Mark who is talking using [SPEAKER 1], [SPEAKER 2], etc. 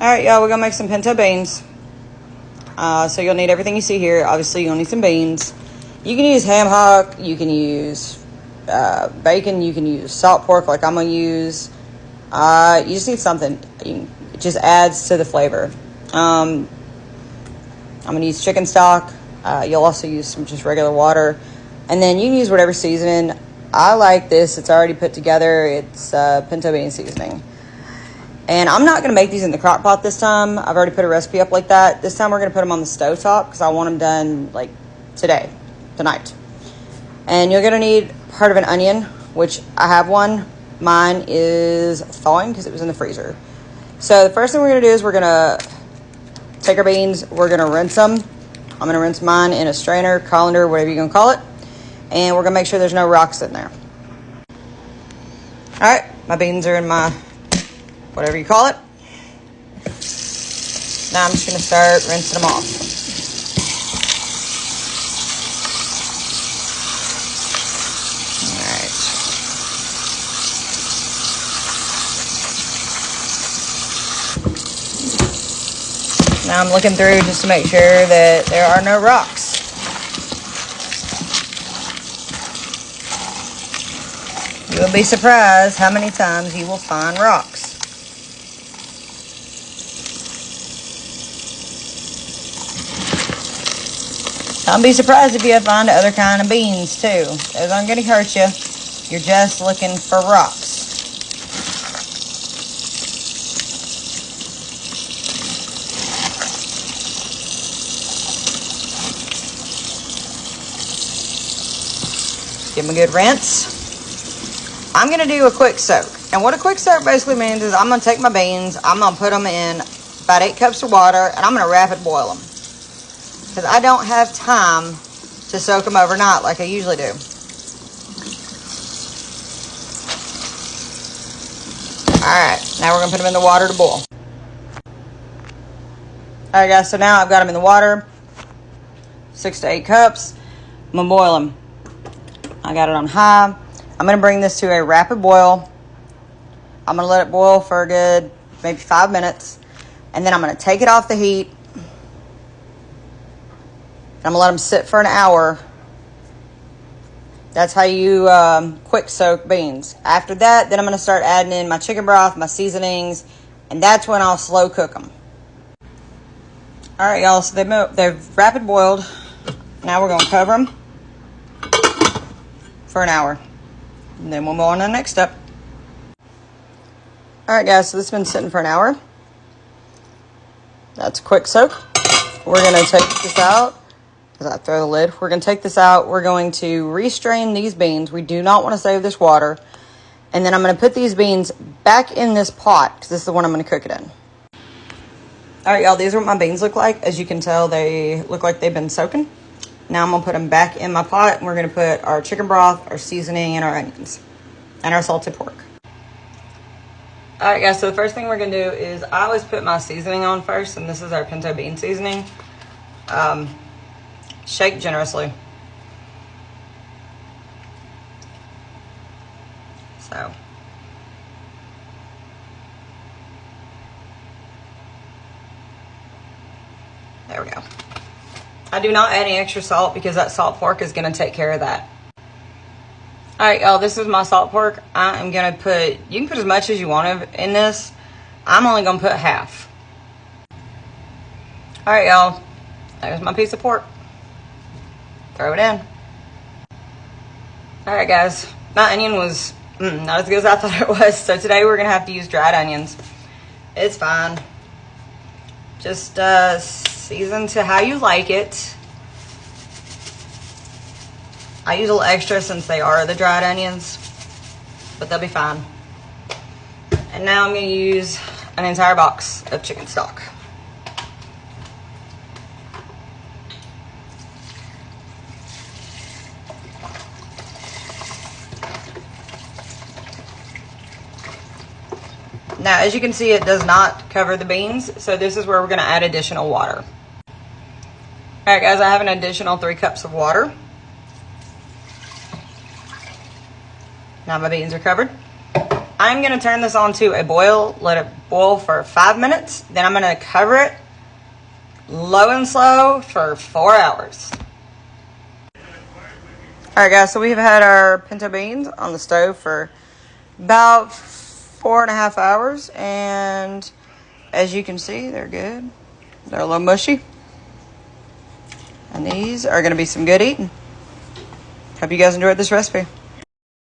[SPEAKER 1] All right, y'all, we're gonna make some pinto beans. So you'll need everything you see here. Obviously, you'll need some beans. You can use ham hock, you can use bacon, you can use salt pork like I'm gonna use. You just need something. It just adds to the flavor. I'm gonna use chicken stock. You'll also use some just regular water. And then you can use whatever seasoning. I like this. It's already put together. It's pinto bean seasoning. And I'm not going to make these in the crock pot this time. I've already put a recipe up like that. This time we're going to put them on the stovetop because I want them done like tonight. And you're going to need part of an onion, which I have one. Mine is thawing because it was in the freezer. So the first thing we're going to do is we're going to take our beans. We're going to rinse them. I'm going to rinse mine in a strainer, colander, whatever you're going to call it. And we're going to make sure there's no rocks in there. All right, my beans are in my whatever you call it. Now I'm just going to start rinsing them off. All right. Now I'm looking through just to make sure that there are no rocks. You will be surprised how many times you will find rocks. Don't be surprised if you find other kind of beans too. Those aren't going to hurt you. You're just looking for rocks. Give them a good rinse. I'm going to do a quick soak. And what a quick soak basically means is I'm going to take my beans, I'm going to put them in about 8 cups of water, and I'm going to rapid boil them. Because I don't have time to soak them overnight like I usually do. Alright, now we're going to put them in the water to boil. Alright guys, so now I've got them in the water. 6 to 8 cups. I'm going to boil them. I got it on high. I'm going to bring this to a rapid boil. I'm going to let it boil for a good maybe 5 minutes. And then I'm going to take it off the heat. I'm going to let them sit for an hour. That's how you quick soak beans. After that, then I'm going to start adding in my chicken broth, my seasonings, and that's when I'll slow cook them. All right, y'all, so they've rapid boiled. Now we're going to cover them for an hour. And then we'll move on to the next step. All right, guys, so this has been sitting for an hour. That's a quick soak. We're going to take this out. As I throw the lid, we're going to take this out. We're going to restrain these beans. We do not want to save this water. And then I'm going to put these beans back in this pot because this is the one I'm going to cook it in. All right, y'all, these are what my beans look like. As you can tell, they look like they've been soaking. Now I'm going to put them back in my pot, and we're going to put our chicken broth, our seasoning, and our onions, and our salted pork. All right, guys, so the first thing we're going to do is I always put my seasoning on first, and this is our pinto bean seasoning. Shake generously. So. There we go. I do not add any extra salt because that salt pork is going to take care of that. All right, y'all, this is my salt pork. I am going to put, you can put as much as you want in this. I'm only going to put half. All right, y'all, there's my piece of pork. Throw it in. All right, guys, my onion was not as good as I thought it was. So today we're going to have to use dried onions. It's fine. Just season to how you like it. I use a little extra since they are the dried onions, but they'll be fine. And now I'm going to use an entire box of chicken stock. Now, as you can see, it does not cover the beans, so this is where we're going to add additional water. All right, guys, I have an additional 3 cups of water. Now my beans are covered. I'm going to turn this on to a boil, let it boil for 5 minutes. Then I'm going to cover it low and slow for 4 hours. Alright guys, so we have had our pinto beans on the stove for about 4.5 hours. And as you can see, they're good. They're a little mushy. And these are going to be some good eating. Hope you guys enjoyed this recipe.